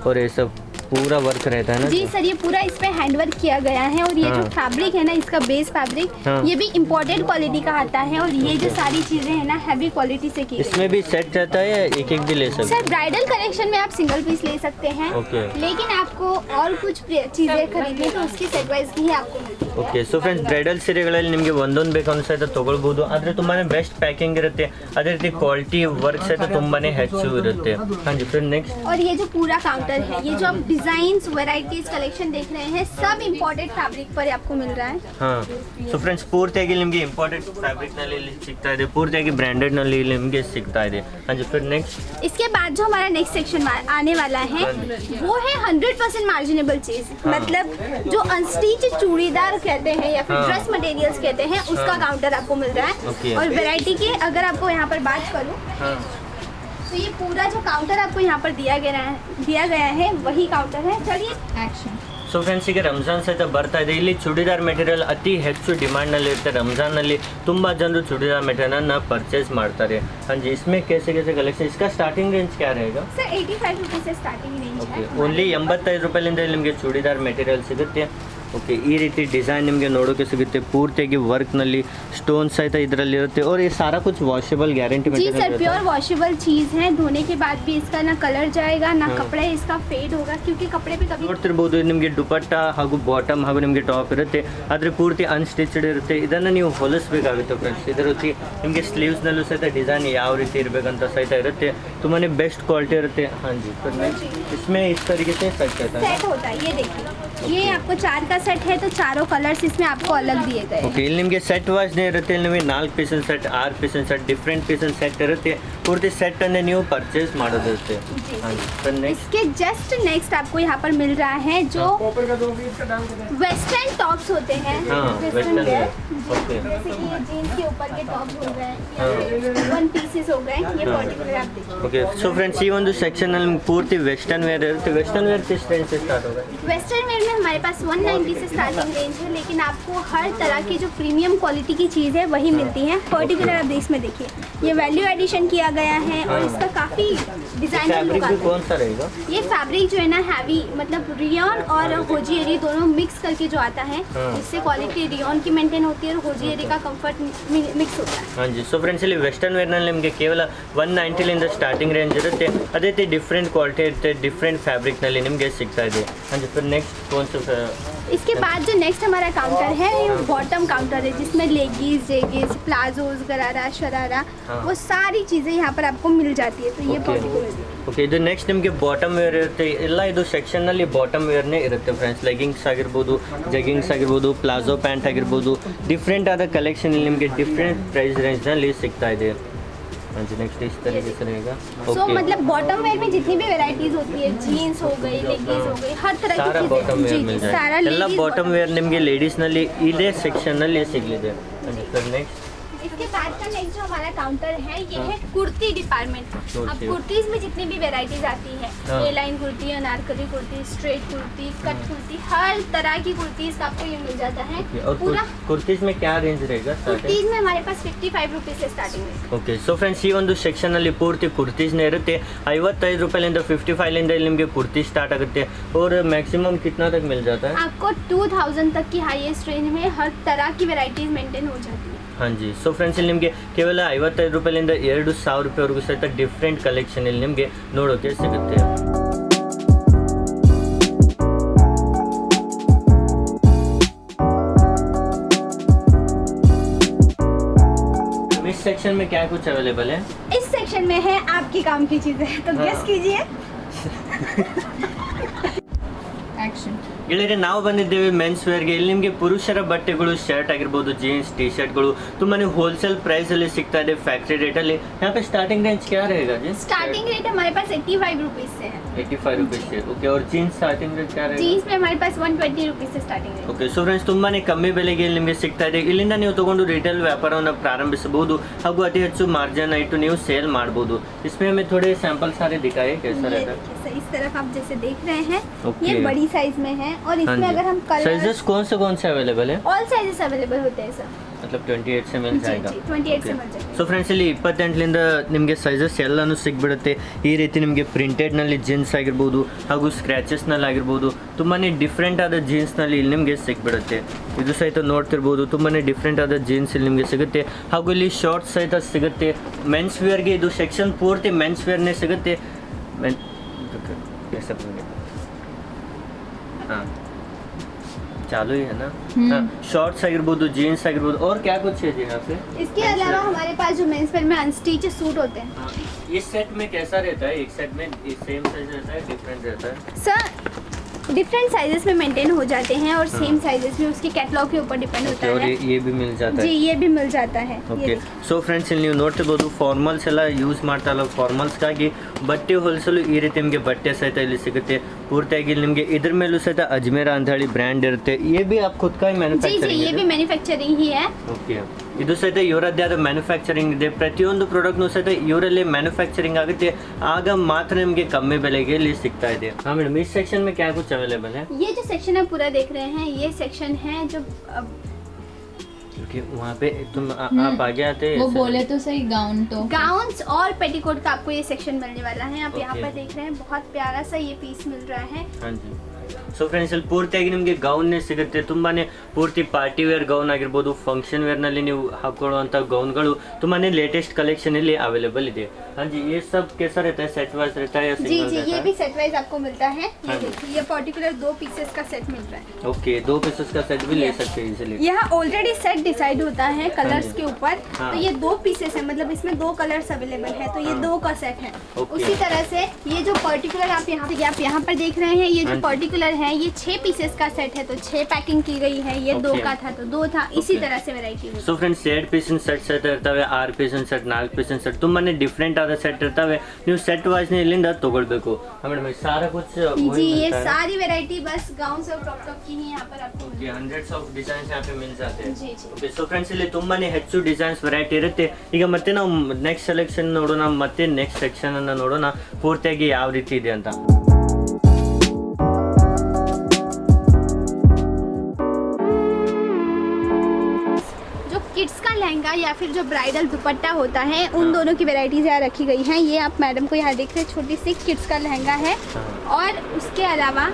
और ये सब पूरा वर्क रहता है ना? जी सर ये पूरा इस पे हैंड वर्क किया गया है और ये जो हाँ। फैब्रिक है ना इसका बेस फैब्रिक हाँ। ये भी इम्पोर्टेड क्वालिटी का आता है और ये जो सारी चीजें हैं ना हैवी क्वालिटी से की गई इसमें भी सेट रहता है या एक एक भी ले सकते सर ब्राइडल कलेक्शन में आप सिंगल पीस ले सकते हैं ओके. लेकिन आपको और कुछ चीजें खरीदनी तो उसकी सेट वाइज की ही आपको मिलती है। ಓಕೆ ಸೊ ಫ್ರೆಂಡ್ಸ್ ಬ್ರೈಡಲ್ ಸೀರೆಗಳಲ್ಲಿ ನಿಮಗೆ ಒಂದೊಂದು ಬೇಕಂದ್ರೆ ಸಹಿತ ತೊಗೊಳ್ಬೋದು, ಆದರೆ ತುಂಬಾ ಬೆಸ್ಟ್ ಪ್ಯಾಕಿಂಗ್ ಇರುತ್ತೆ, ಅದೇ ರೀತಿ ಕ್ವಾಲಿಟಿ ವರ್ಕ್ ಸಹಿತ ತುಂಬಾ ಹೆಚ್ಚು ಇರುತ್ತೆ. हाँ जी फिर नेक्स्ट. और ये जो पूरा काउंटर है ये जो आप डिजाइन वेराइटीज कलेक्शन देख रहे हैं सब इम्पोर्टेड फैब्रिक पर आपको मिल रहा है। ಹಾಂ ಸೊ ಫ್ರೆಂಡ್ಸ್ ಪೂರ್ತಿಯಾಗಿ ನಿಮಗೆ ಇಂಪಾರ್ಟೆಂಟ್ ಫ್ಯಾಬ್ರಿಕ್ನಲ್ಲಿ ಇಲ್ಲಿ ಸಿಗ್ತಾ ಇದೆ, ಪೂರ್ತಿಯಾಗಿ ಬ್ರ್ಯಾಂಡೆಡ್ನಲ್ಲಿ ಇಲ್ಲಿ ನಿಮಗೆ ಸಿಗ್ತಾ ಇದೆ. हाँ जी फिर नेक्स्ट. इसके बाद जो हमारा नेक्स्ट सेक्शन आने वाला है वो है 100% मार्जिनेबल चीज, मतलब जो अनस्टिच चूड़ीदार कहते हैं या फिर हाँ। ड्रेस मटेरियल्स कहते हैं उसका हाँ। काउंटर आपको मिल रहा है। ओके। और वैरायटी की अगर आपको यहाँ पर बात करूँ ಹಾಂ तो ये पूरा जो काउंटर आपको यहाँ पर दिया गया है वही काउंटर है। चलिए एक्शन। ಸೊ ಫ್ರೆಂಡ್ಸ್ ಈಗ ರಂಜಾನ್ ಸಹಿತ ಬರ್ತಾ ಇದೆ, ಇಲ್ಲಿ ಚೂಡಿದಾರ್ ಮೆಟೀರಿಯಲ್ ಅತಿ ಹೆಚ್ಚು ಡಿಮಾಂಡ್ನಲ್ಲಿ ಇರುತ್ತೆ. ರಂಜಾನ್ನಲ್ಲಿ ತುಂಬ ಜನರು ಚೂಡಿದಾರ್ ಮೆಟೀರಿಯಲನ್ನು ಪರ್ಚೇಸ್ ಮಾಡ್ತಾರೆ. हाँ जी इसमें कैसे कैसे कलेक्शन, इसका स्टार्टिंग रेंज क्या रहेगा? सर 85 रुपीज़ से स्टार्टिंग रेंज ಓಕೆ है। ಓನ್ಲಿ 85 ರೂಪಾಯಿಲಿಂದ ನಿಮಗೆ ಚೂಡಿದಾರ್ ಮೆಟೀರಿಯಲ್ ಸಿಗುತ್ತೆ. ಓಕೆ ಈ ರೀತಿ ಡಿಸೈನ್ ನಿಮಗೆ ನೋಡೋಕೆ ಸಿಗುತ್ತೆ, ಪೂರ್ತಿಯಾಗಿ ವರ್ಕ್ನಲ್ಲಿ ಸ್ಟೋನ್ ಸಹಿತ ಇದರಲ್ಲಿರುತ್ತೆ. और ये सारा कुछ वॉशेबल गारंटी जी मटेरियल सर रहता है. प्योर वॉशेबल चीज़ है, धोने के बाद भी इसका ना कलर जाएगा ना हाँ। कपड़ा इसका फेड होगा क्योंकि कपड़े पे कभी ನೋಡ್ತಿರ್ಬೋದು ನಿಮಗೆ ದುಪಟ್ಟ ಹಾಗೂ ಬಾಟಮ್ ಹಾಗೂ ನಿಮಗೆ ಟಾಪ್ ಇರುತ್ತೆ, ಆದರೆ ಪೂರ್ತಿ ಅನ್ಸ್ಟಿಚ್ಡ್ ಇರುತ್ತೆ. ಇದನ್ನು ನೀವು ಹೊಲಿಸಬೇಕಾಗುತ್ತೆ ಫ್ರೆಂಡ್ಸ್. ಇದರ ರೀತಿ ನಿಮಗೆ ಸ್ಲೀವ್ಸ್ನಲ್ಲೂ ಸಹಿತ ಡಿಸೈನ್ ಯಾವ ರೀತಿ ಇರಬೇಕಂತ ಸಹಿತ ಇರುತ್ತೆ, ತುಂಬಾ ಬೆಸ್ಟ್ ಕ್ವಾಲಿಟಿ ಇರುತ್ತೆ. हाँ जी फिर नेक्स्ट इसमें इस तरीके से सेट रहता है. सेट होता है। ये देखिए ये आपको 4 का सेट है तो चारों कलर्स इसमें आपको अलग दिए गए हैं। ಓಕೆ ಇಲ್ಲಿ ನಿಮಗೆ ಸೆಟ್ ವಾಯ್ಸ್ನೇ ಇರುತ್ತೆ, ಇಲ್ಲಿ ನಿಮಗೆ 4 ಪೀಸನ್ ಸೆಟ್ 6 ಪೀಸನ್ ಸೆಟ್ ಡಿಫ್ರೆಂಟ್ ಪೀಸನ್ ಸೆಟ್ ಇರುತ್ತೆ. ಪೂರ್ತಿ ಸೆಟ್ ಅನ್ನೇ ನೀವು ಪರ್ಚೇಸ್ ಮಾಡೋದಿರುತ್ತೆ. हाँ जी फिर नेक्स्ट. इसके जस्ट नेक्स्ट आपको यहाँ पर मिल रहा है जो वेस्टर्न टॉप्स होते हैं। हाँ, western western wear. wear, okay. जैसे कि ये जीन्स के ऊपर के टॉप्स हो गए हाँ। वन पीसेस हो गए ये पर्टिकुलर आप देखिए। ಓಕೆ ಸೊ ಫ್ರೆಂಡ್ಸ್ ಈ ಒಂದು ಸೆಕ್ಷನಲ್ಲಿ ನಿಮ್ಗೆ ಪೂರ್ತಿ ವೆಸ್ಟರ್ನ್ ವೇರ್ ಇರುತ್ತೆ. ವೆಸ್ಟರ್ನ್ ವೇರ್ किस रेंज से स्टार्ट होगा? वेस्टर्न वेयर में हमारे पास 190 से स्टार्टिंग रेंज है, लेकिन आपको हर तरह की जो प्रीमियम क्वालिटी की चीज़ है वही मिलती है। पर्टिकुलर आप इसमें देखिए ये वैल्यू एडिशन किया गया है और इसका काफ़ी डिजाइनर फैब्रिक लुक भी आता कौन सा रहेगा? है। ये फैब्रिक जो है ना हैवी मतलब रियॉन और होजियरी दोनों मिक्स करके जो आता है हाँ। इससे क्वालिटी रियॉन की मेंटेन होती है और होजियरी का कंफर्ट मिक्स होता है। हाँ जी ಸೊ ಫ್ರೆಂಡ್ಸ್ ಇಲ್ಲಿ ವೆಸ್ಟರ್ನ್ ವೇರ್ನಲ್ಲಿ ನಿಮಗೆ ಕೇವಲ 190ಲಿಂದ ಸ್ಟಾರ್ಟಿಂಗ್ ರೇಂಜ್ ಇರುತ್ತೆ, ಅದೇ ರೀತಿ ಡಿಫ್ರೆಂಟ್ ಕ್ವಾಲಿಟಿ ಇರುತ್ತೆ, ಡಿಫ್ರೆಂಟ್ ಫ್ಯಾಬ್ರಿಕ್ನಲ್ಲಿ ನಿಮಗೆ ಸಿಗ್ತಾ ಇದೆ. हाँ जी फिर नेक्स्ट कौन सा इसके बाद जो नेक्स्ट हमारा काउंटर है ये बॉटम काउंटर है, जिसमें लेगीज, जेगीज, प्लाजोज, गरारा, शरारा, हाँ। वो सारी चीज़ें यहाँ पर आपको मिल जाती है। तो ये पर्टिकुलर ಓಕೆ ಇದು ನೆಕ್ಸ್ಟ್ ನಿಮಗೆ ಬಾಟಮ್ ವೇರ್ ಇರುತ್ತೆ ಎಲ್ಲ ಇದು ಸೆಕ್ಷನ್ನಲ್ಲಿ ಬಾಟಮ್ ವೇರ್ನೇ ಇರುತ್ತೆ ಫ್ರೆಂಡ್ಸ್ ಲೆಗಿಂಗ್ಸ್ ಆಗಿರ್ಬೋದು ಜೆಗಿಂಗ್ಸ್ ಆಗಿರ್ಬೋದು ಪ್ಲಾಜೋ ಪ್ಯಾಂಟ್ ಆಗಿರ್ಬೋದು ಡಿಫ್ರೆಂಟ್ ಆದ ಕಲೆಕ್ಷನ್ ಇಲ್ಲಿ ನಿಮಗೆ ಡಿಫ್ರೆಂಟ್ ಪ್ರೈಸ್ ರೇಂಜ್ನಲ್ಲಿ ಸಿಗ್ತಾ ಇದೆ हाँ जी नेक्स्ट इस तरीके से रहेगा सो मतलब बॉटम वेयर में जितनी भी वेराइटीज होती है, जीन्स हो गई, लेगीज हो गई, हर तरह सारा की बॉटम वेयर मिल चीज़ें, सारा जाए ಎಲ್ಲ लेडीज ಬಾಟಮ್ ವೇರ್ ನಿಮಗೆ ಲೇಡೀಸ್ನಲ್ಲಿ ಇದೇ ಸೆಕ್ಷನ್ನಲ್ಲಿ ಸಿಗಲಿದೆ ಸರ್ ನೆಕ್ಸ್ಟ್ इसके बाद का नेक्स्ट जो हमारा काउंटर है ये है कुर्ती डिपार्टमेंट। अब कुर्तीज में जितनी भी वेराइटीज आती है, हाँ। A line kurti, anarkali kurti, straight kurti, cut kurti, हर तरह की कुर्तीज आपको ये मिल जाता है। और पूरा ಕುರ್ತೀಸ್ में क्या रेंज रहेगा कुर्तीज में हमारे पास 55 रुपीज से स्टार्टिंग है। ಓಕೆ ಸೊ ಫ್ರೆಂಡ್ಸ್ ಈ ಒಂದು ಸೆಕ್ಷನಲ್ಲಿ ಪೂರ್ತಿ ಕುರ್ತೀಸ್ನೇ ಇರುತ್ತೆ 55 ರೂಪಾಯಿಲಿಂದ 55 ಲಿಂದ ಇಲ್ಲಿ ನಿಮಗೆ ಕುರ್ತಿ ಸ್ಟಾರ್ಟ್ ಆಗುತ್ತೆ और मैक्सिमम कितना तक मिल जाता है आपको 2000 तक की हाईएस्ट रेंज में हर तरह की वेराइटीज मेंटेन हो जाती है। हाँ जी ಸೊ ಫ್ರೆಂಡ್ಸ್ ಇಲ್ಲಿ ನಿಮಗೆ ಕೇವಲ 55 ರೂಪಾಯಿಲಿಂದ 2000 ರೂಪಾಯಿವರೆಗೂ ಸಹಿತ ಡಿಫ್ರೆಂಟ್ ಕಲೆಕ್ಷನ್ ಇಲ್ಲಿ ನಿಮಗೆ ನೋಡೋಕೆ ಸಿಗುತ್ತೆ इस सेक्शन में क्या कुछ अवेलेबल है इस सेक्शन में है आपकी काम की चीजें, तो हाँ। गेस कीजिए। एक्शन ಗೆಳೆಯರೆ ನಾವು ಬಂದಿದ್ದೇವೆ ಮೆನ್ಸ್ ವೇರ್ಗೆ ಇಲ್ಲಿ ನಿಮಗೆ ಪುರುಷರ ಬಟ್ಟೆಗಳು ಶರ್ಟ್ ಆಗಿರ್ಬೋದು ಜೀನ್ಸ್ टी शर्टಗಳು ತುಂಬಾನೇ ಹೋಲ್सेल प्राइस ಅಲ್ಲಿ ಸಿಗ್ತಾ ಇದೆ ಫ್ಯಾಕ್ಟರಿ ರೇಟ್ ಅಲ್ಲಿ यहाँ पे स्टार्टिंग रेंज क्या रहेगा जी स्टार्टिंग रेट हमारे पास 85 रुपीज से है। 85 रुपीस से ओके और जीन्स स्टार्टिंग रेट क्या रहेगा जीन्स में हमारे पास 120 रुपीज से starting rate. Okay so friends ತುಂಬಾನೇ ಕಮ್ಮಿ ಬೆಲೆಗೆ ಇಲ್ಲಿ ನಿಮಗೆ ಸಿಗ್ತಾ ಇದೆ ಇಲ್ಲಿಂದ ನೀವು ತಗೊಂಡು ರಿಟೇಲ್ ವ್ಯಾಪಾರವನ್ನು ಪ್ರಾರಂಭಿಸಬಹುದು ಹಾಗೂ ಅತಿ ಹೆಚ್ಚು ಮಾರ್ಜಿನ್ ಇಟ್ಟು ನೀವು ಸೇಲ್ ಮಾಡಬಹುದು इसमें हमें थोड़े सैंपल सारे दिखाए कैसा ये रहता है देखिए सर, इस तरफ आप जैसे देख रहे हैं ओके। ये बड़ी साइज में है और हाँ इसमें जी। अगर हम कलर साइजेस कौन से अवेलेबल है ऑल साइजेस अवेलेबल होते हैं सर। मतलब 28 से मिल जी, जाएगा जी, 28 से मिल जाएगा। ಸೊ ಫ್ರೆಂಡ್ಸ್ ಇಲ್ಲಿ 28ಲಿಂದ ನಿಮಗೆ ಸೈಜಸ್ ಎಲ್ಲಾನು ಸಿಗ್ಬಿಡುತ್ತೆ ಈ ರೀತಿ ನಿಮಗೆ ಪ್ರಿಂಟೆಡ್ನಲ್ಲಿ ಜೀನ್ಸ್ ಆಗಿರ್ಬೋದು ಹಾಗೂ ಸ್ಕ್ರ್ಯಾಚಸ್ನಲ್ಲಿ ಆಗಿರ್ಬೋದು ತುಂಬಾ ಡಿಫ್ರೆಂಟ್ ಆದ ಜೀನ್ಸ್ನಲ್ಲಿ ಇಲ್ಲಿ ನಿಮಗೆ ಸಿಗ್ಬಿಡುತ್ತೆ ಇದು ಸಹಿತ ನೋಡ್ತಿರ್ಬೋದು ತುಂಬಾ ಡಿಫ್ರೆಂಟ್ ಆದ ಜೀನ್ಸ್ ಇಲ್ಲಿ ನಿಮಗೆ ಸಿಗುತ್ತೆ ಹಾಗೂ ಇಲ್ಲಿ ಶಾರ್ಟ್ಸ್ ಸಹಿತ ಸಿಗುತ್ತೆ ಮೆನ್ಸ್ ವೇರ್ಗೆ ಇದು ಸೆಕ್ಷನ್ ಪೂರ್ತಿ ಮೆನ್ಸ್ ವೇರ್ನೇ ಸಿಗುತ್ತೆ ಹಾಂ चालू ही है ना हाँ शॉर्ट्स ಆಗಿರ್ಬೋದು जीन्स ಆಗಿರ್ಬೋದು और क्या कुछ है जी यहाँ पे इसके अलावा हमारे पास जो मेंस वेयर में अनस्टिच सूट होते हैं हाँ, इस सेट में कैसा रहता है एक सेट में सेम साइज रहता है डिफरेंट रहता है सर डिफरेंट साइजेस में मेंटेन हो जाते हैं और सेम साइजेस में उसके कैटलॉग के ऊपर डिपेंड होता और है। ये भी मिल जाता जी है ये भी मिल जाता है। ये ಓಕೆ देखिए। ಸೊ ಫ್ರೆಂಡ್ಸ್ ಇಲ್ಲಿ ನೀವು ನೋಡ್ತಿರ್ಬೋದು ಫಾರ್ಮಲ್ಸ್ ಎಲ್ಲ ಯೂಸ್ ಮಾಡ್ತಾರಲ್ಲ ಫಾರ್ಮಲ್ಸ್ಗಾಗಿ ಬಟ್ಟೆ ಹೊಲಿಸಲು ಈ ರೀತಿ ನಿಮಗೆ ಬಟ್ಟೆ ಸಹಿತ ಇಲ್ಲಿ ಸಿಗುತ್ತೆ ಪೂರ್ತಿಯಾಗಿ ಇಲ್ಲಿ ನಿಮಗೆ ಇದ್ರ ಮೇಲೂ ಸಹಿತ ಅಜ್ಮೇರಾ ಅಂತ ಹೇಳಿ ಬ್ರ್ಯಾಂಡ್ ಇರುತ್ತೆ ये भी आप खुद का ही जी जी मैन्युफैक्चरिंग ये भी मैन्युफैक्चरिंग ही है। ಓಕೆ ಇದು ಸಹಿತ ಇವರದ್ದೇ ಆದ ಮ್ಯಾನುಫ್ಯಾಕ್ಚರಿಂಗ್ ಇದೆ ಪ್ರತಿಯೊಂದು ಪ್ರಾಡಕ್ಟ್ನು ಸಹಿತ ಇವರಲ್ಲೇ ಮ್ಯಾನುಫ್ಯಾಕ್ಚರಿಂಗ್ ಆಗುತ್ತೆ ಆಗ ಮಾತ್ರ ನಿಮಗೆ ಕಮ್ಮಿ ಬೆಲೆಗೆ ಇಲ್ಲಿ ಸಿಗ್ತಾ ಇದೆ हाँ मैडम इस सेक्शन में क्या कुछ अवेलेबल है ये जो सेक्शन है पूरा देख रहे हैं ये सेक्शन है जो क्योंकि वहाँ पे आप आगे आते वो बोले तो सही गाउन तो गाउन्स और पेटीकोट का आपको ये सेक्शन मिलने वाला है। आप यहाँ Okay. पर देख रहे हैं बहुत प्यारा सा ये पीस मिल रहा है। हाँ जी ಸೊ ಫ್ರೆಂಡ್ಸ್ ಇಲ್ಲಿ ಪೂರ್ತಿಯಾಗಿ ನಿಮಗೆ ಗೌನ್ನೇ ಸಿಗುತ್ತೆ ತುಂಬಾನೇ ಪೂರ್ತಿ ಪಾರ್ಟಿ ವೇರ್ ಗೌನ್ ಆಗಿರ್ಬೋದು ಫಂಕ್ಷನ್ ವೇರ್ನಲ್ಲಿ ನೀವು ಹಾಕೊಳ್ಳುವಂಥ ಗೌನ್ಗಳು ತುಂಬಾನೇ ಲೇಟೆಸ್ಟ್ ಕಲೆಕ್ಷನ್ ಇಲ್ಲಿ ಅವೈಲೇಬल ಇದೆ हाँ जी ये सब कैसा रहता है सेट वाइज रहता है या जी सिंगल जी रहता ये है भी सेट वाइज आपको मिलता है। हाँ ये जी। देखिए ये पर्टिकुलर 2 पीसेस का सेट मिल रहा है। ओके 2 पीसेस का सेट भी ले Yes. सकते हैं इजीली यहाँ ऑलरेडी सेट डिसाइड होता है कलर्स जी। के ऊपर। हाँ। तो ये 2 पीसेस है मतलब इसमें 2 कलर्स अवेलेबल है तो ये हाँ। 2 का सेट है। Okay. उसी तरह से ये जो पर्टिकुलर आप यहाँ पर देख रहे हैं ये हाँ जो जी। पर्टिकुलर है ये 6 पीसेस का सेट है तो 6 पैकिंग की गई है। ये 2 Okay. का था तो 2 था इसी Okay. तरह से वेराइटी होती ಸೊ ಫ್ರೆಂಡ್ಸ್ 2 ಪೀಸಿನ ಸೆಟ್ ಸಹಿತ ಇರ್ತವೆ 6 ಪೀಸಿನ ಸೆಟ್ 4 ಪೀಸಿನ ಸೆಟ್ ತುಂಬಾನೇ ಡಿಫ್ರೆಂಟ್ ಆದ ಸೆಟ್ ಇರ್ತವೆ ನೀವು ಸೆಟ್ ವಾइज ಇಲ್ಲಿಂದ ತಗೊಳ್ಬೇಕು ಮೇಡಮ್ सारा कुछ है। वही जी ये मिलता है ना? सारी वेराइटी बस गाउन और क्रॉप टॉप की ही यहाँ पर आपको मिलती ये हंड्रेड्स ऑफ डिजाइन यहाँ पे मिल जाते हैं जी, जी। ओके सो फ्रेंड्स ಇಲ್ಲಿ ತುಂಬಾನೇ ಹೆಚ್ಚು ಡಿಸೈನ್ಸ್ ವೆರೈಟಿ ಇರುತ್ತೆ ಈಗ ಮತ್ತೆ ನಾವು ನೆಕ್ಸ್ಟ್ ಸೆಲೆಕ್ಷನ್ ನೋಡೋಣ ಮತ್ತೆ ನೆಕ್ಸ್ಟ್ ಸೆಕ್ಷನ್ ಅನ್ನು ನೋಡೋಣ ಪೂರ್ತಿಯಾಗಿ ಯಾವ ರೀತಿ ಇದೆ ಅಂತ किड्स का लहंगा या फिर जो ब्राइडल दुपट्टा होता है उन दोनों की वैरायटीज यहाँ रखी गई हैं। ये आप मैडम को यहाँ देख रहे हैं छोटी सी किड्स का लहंगा है और उसके अलावा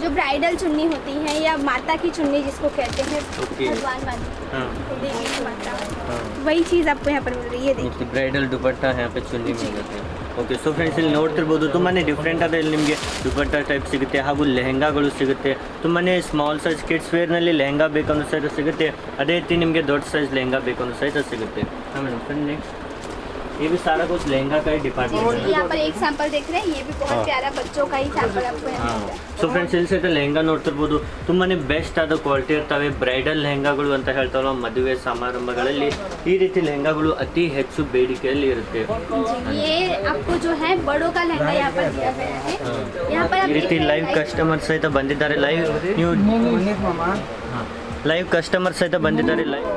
जो ब्राइडल चुन्नी होती है या माता की चुन्नी जिसको कहते हैं Okay. भगवान वाली हाँ देवी की माता हाँ वही चीज़ आपको यहाँ पर मिल रही है। देखिए ब्राइडल दुपट्टा यहाँ पे चुन्नी मिल जाती है ಓಕೆ ಸೊ ಫ್ರೆಂಡ್ಸ್ ಇಲ್ಲಿ ನೋಡ್ತಿರ್ಬೋದು ತುಂಬಾ ಡಿಫ್ರೆಂಟ್ ಆದ ಇಲ್ಲಿ ನಿಮಗೆ ದುಪಟ್ಟ ಟೈಪ್ ಸಿಗುತ್ತೆ ಹಾಗೂ ಲೆಹಂಗಾಗಳು ಸಿಗುತ್ತೆ ತುಂಬಾ ಸ್ಮಾಲ್ ಸೈಜ್ ಕಿಡ್ಸ್ ವೇರ್ನಲ್ಲಿ ಲೆಹಂಗಾ ಬೇಕಂದ್ರೂ ಸಹಿತ ಸಿಗುತ್ತೆ ಅದೇ ರೀತಿ ನಿಮಗೆ ದೊಡ್ಡ ಸೈಜ್ ಲೆಹಂಗಾ ಬೇಕಂದ್ರೂ ಸಹಿತ ಸಿಗುತ್ತೆ ಆಮೇಲೆ ಫ್ರೆಂಡ್ ನೆಕ್ಸ್ಟ್ ये भी सारा कुछ लहंगा का ही डिपार्टमेंट है यहाँ पर एक सैंपल देख रहे हैं, ये भी बहुत प्यारा बच्चों का ही सैंपल आपको यहाँ मिलता है। ಸೊ ಫ್ರೆಂಡ್ಸ್ ಇಲ್ಲಿ ಸಹಿತ ಲೆಹಂಗಾ ನೋಡ್ತಿರ್ಬೋದು ತುಂಬಾ ಬೆಸ್ಟ್ ಆದ ಕ್ವಾಲಿಟಿ ಇರ್ತವೆ ಬ್ರೈಡಲ್ ಲೆಹಂಗಾಗಳು ಅಂತ ಹೇಳ್ತಾರಲ್ಲ ಮದುವೆ ಸಮಾರಂಭಗಳಲ್ಲಿ ಈ ರೀತಿ ಲೆಹಂಗಾಗಳು ಅತಿ ಹೆಚ್ಚು ಬೇಡಿಕೆಯಲ್ಲಿ ಇರುತ್ತೆ ये आपको जो है बड़ों का लहंगा यहाँ पर दिया गया है। यहाँ पर आप ಈ ರೀತಿ देख रहे ಲೈವ್ हैं, ಕಸ್ಟಮರ್ ಸಹಿತ ಬಂದಿದ್ದಾರೆ ಲೈವ್ ಕಸ್ಟಮರ್ ಸಹಿತ ಬಂದಿದ್ದಾರೆ ಲೈವ್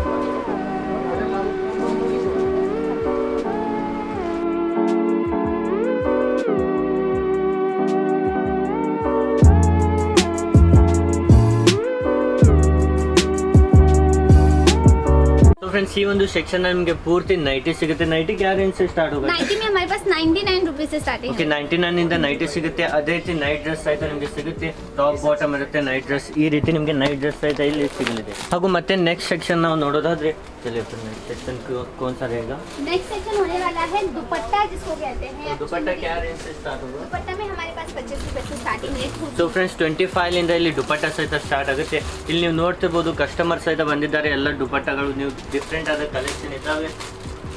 फ्रेंड्स ಈ ಒಂದು ಸೆಕ್ಷನ್ ನಿಮಗೆ ಪೂರ್ತಿ ನೈಟಿ ಸಿಗುತ್ತೆ ನೈಟಿ क्या रेंज से स्टार्ट होगा नाइटी में हमारे पास 99 रुपीज से स्टार्टिंग ಓಕೆ 99 ಇಂದ ನೈಟಿ ಸಿಗುತ್ತೆ ಅದೇ ರೀತಿ ನೈಟ್ ಡ್ರೆಸ್ ಸಹಿತ ನಿಮಗೆ ಸಿಗುತ್ತೆ ಟಾಪ್ ಬಾಟಮ್ ಇರುತ್ತೆ ನೈಟ್ ಡ್ರೆಸ್ ಈ ರೀತಿ ನಿಮಗೆ ನೈಟ್ ಡ್ರೆಸ್ ಸಹಿತ ಇಲ್ಲಿ ಸಿಗಲಿದೆ ಹಾಗೂ ಮತ್ತೆ ನೆಕ್ಸ್ಟ್ ಸೆಕ್ಷನ್ ನಾವು ನೋಡೋದಾದ್ರೆ चलिए फिर नेक्स्ट सेक्शन कौन सा रहेगा नेक्स्ट सेक्शन होने वाला है दुपट्टा जिसको कहते हैं। दुपट्टा क्या रेंज से स्टार्ट होगा दुपट्टा में हमारे पास 25 रुपए से स्टार्टिंग रेट होगी। ಸೊ ಫ್ರೆಂಡ್ಸ್ 25 ಇಂದ ಇಲ್ಲಿ ದುಪಟ್ಟ ಸಹಿತ ಸ್ಟಾರ್ಟ್ ಆಗುತ್ತೆ ಇಲ್ಲಿ ನೀವು ನೋಡ್ತಿರ್ಬೋದು ಕಸ್ಟಮರ್ ಸಹಿತ ಬಂದಿದ್ದಾರೆ ಎಲ್ಲ ದುಪಟ್ಟಗಳು ನೀವು ಡಿಫ್ರೆಂಟ್ ಆದ ಕಲೆಕ್ಷನ್ ಇದ್ದಾವೆ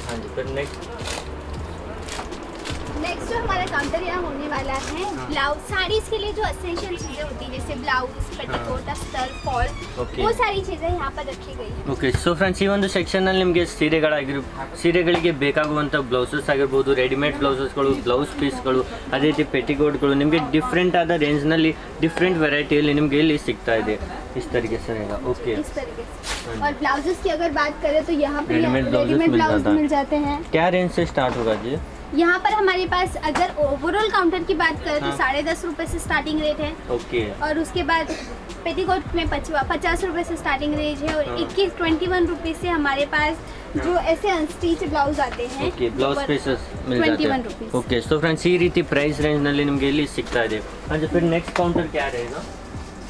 ಹಾಗೆ फिर नेक्स्ट जो हमारा काउंटर यहाँ होने वाला है ब्लाउज साड़ीज के लिए जो एसेंशियल चीजें होती है जैसे ब्लाउज पेटीकोट अस्तर फॉल Okay. वो सारी चीजें यहाँ पर रखी गई है। ಓಕೆ ಸೊ ಫ್ರೆಂಡ್ಸ್ ಈ ಒಂದು ಸೆಕ್ಷನಲ್ಲಿ ನಿಮಗೆ ಸೀರೆಗಳಿಗೆ ಬೇಕಾಗುವಂಥ ಬ್ಲೌಸಸ್ ಆಗಿರ್ಬೋದು ರೆಡಿಮೇಡ್ ಬ್ಲೌಸಸ್ಗಳು ಬ್ಲೌಸ್ ಪೀಸ್ಗಳು ಅದೇ ರೀತಿ ಪೆಟಿಕೋಟ್ಗಳು ನಿಮಗೆ ಡಿಫ್ರೆಂಟ್ ಆದ ರೇಂಜ್ನಲ್ಲಿ ಡಿಫ್ರೆಂಟ್ ವೆರೈಟಿಯಲ್ಲಿ ನಿಮಗೆ ಇಲ್ಲಿ ಸಿಗ್ತಾ ಇದೆ इस तरीके से रहेगा ओके इस तरीके से और ब्लाउजेस की अगर बात करें तो यहाँ पर Readymade blouses रेडीमेड मिल ब्लाउज जाता है। मिल जाते हैं। क्या रेंज से स्टार्ट होगा जी यहाँ पर हमारे पास अगर ओवरऑल काउंटर की बात करें तो हाँ। 10.5 रुपए से स्टार्टिंग रेट है ओके और उसके बाद पेटीकोट में 50 रुपए से स्टार्टिंग रेंज है और हाँ। 21 रुपीज से हमारे पास जो ऐसे अनस्टिच ब्लाउज आते हैं ओके ब्लाउज पीसेस मिल जाते 21 हैं रुपीज। ओके सो फ्रेंड्स ಈ ರೀತಿ ಪ್ರೈಸ್ ರೇಂಜ್ನಲ್ಲಿ ನಿಮಗೆ ಇಲ್ಲಿ ಸಿಗ್ತಾ ಇದೆ अच्छा फिर नेक्स्ट काउंटर क्या रहेगा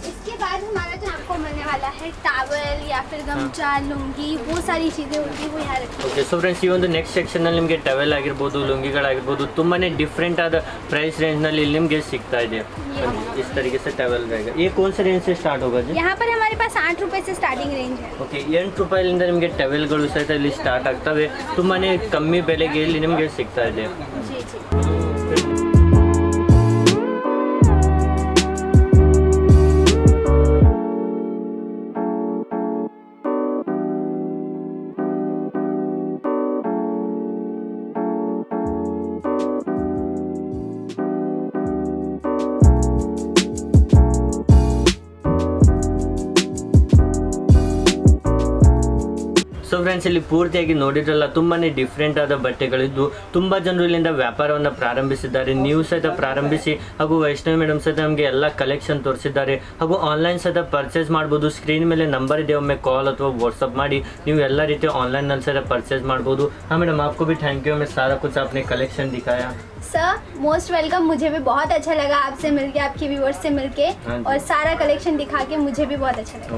इसके बाद हमारा जो आपको मिलने वाला है टावल या फिर गमछा लुंगी वो सारी चीजें होती है वो यहाँ रखी ಓಕೆ ಸೊ ಫ್ರೆಂಡ್ಸ್ ಈ ಒಂದು ನೆಕ್ಸ್ಟ್ ಸೆಕ್ಷನಲ್ಲಿ ನಿಮಗೆ ಟವೆಲ್ ಆಗಿರ್ಬೋದು ಲುಂಗಿಗಳಾಗಿರ್ಬೋದು ತುಂಬಾ ಡಿಫ್ರೆಂಟ್ ಆದ ಪ್ರೈಸ್ ರೇಂಜ್ನಲ್ಲಿ ಇಲ್ಲಿ ನಿಮಗೆ ಸಿಗ್ತಾ ಇದೆ इस तरीके से टवेल रहेगा ये कौन से रेंज से स्टार्ट होगा जी यहाँ पर हमारे पास 8 रुपए से स्टार्टिंग रेंज है। ಓಕೆ 8 ರೂಪಾಯಿಲಿಂದ ನಿಮಗೆ ಟವೆಲ್ಗಳು ಸಹಿತ ಇಲ್ಲಿ ಸ್ಟಾರ್ಟ್ ಆಗ್ತವೆ ತುಂಬಾ ಕಮ್ಮಿ ಬೆಲೆಗೆ ಇಲ್ಲಿ ನಿಮಗೆ ಸಿಗ್ತಾ ಇದೆ जी जी ಸೊ ಫ್ರೆಂಡ್ಸ್ ಇಲ್ಲಿ ಪೂರ್ತಿಯಾಗಿ ನೋಡಿದ್ರಲ್ಲ ತುಂಬಾನೇ ಡಿಫ್ರೆಂಟ್ ಆದ ಬಟ್ಟೆಗಳಿದ್ದು ತುಂಬಾ ಜನರು ಇಲ್ಲಿಂದ ವ್ಯಾಪಾರವನ್ನು ಪ್ರಾರಂಭಿಸಿದ್ದಾರೆ ನೀವು ಸಹಿತ ಪ್ರಾರಂಭಿಸಿ ಹಾಗೂ ವೈಷ್ಣವಿ ಮೇಡಮ್ ಸಹಿತ ನಮಗೆ ಎಲ್ಲ ಕಲೆಕ್ಷನ್ ತೋರಿಸಿದ್ದಾರೆ ಹಾಗೂ ಆನ್ಲೈನ್ ಸಹಿತ ಪರ್ಚೇಸ್ ಮಾಡ್ಬೋದು ಸ್ಕ್ರೀನ್ ಮೇಲೆ ನಂಬರ್ ಇದೆ ಒಮ್ಮೆ ಕಾಲ್ ಅಥವಾ ವಾಟ್ಸಪ್ ಮಾಡಿ ನೀವು ಎಲ್ಲ ರೀತಿ ಆನ್ಲೈನಲ್ಲಿ ಸಹಿತ ಪರ್ಚೇಸ್ ಮಾಡ್ಬೋದು हाँ मैडम आपको भी थैंक यू हमें सारा कुछ आपने कलेक्शन दिखाया सर मोस्ट वेलकम मुझे भी बहुत अच्छा लगा आपसे मिलके आपके व्यूअर्स से मिलके हाँ जी। और सारा कलेक्शन दिखा के मुझे भी बहुत अच्छा लगा।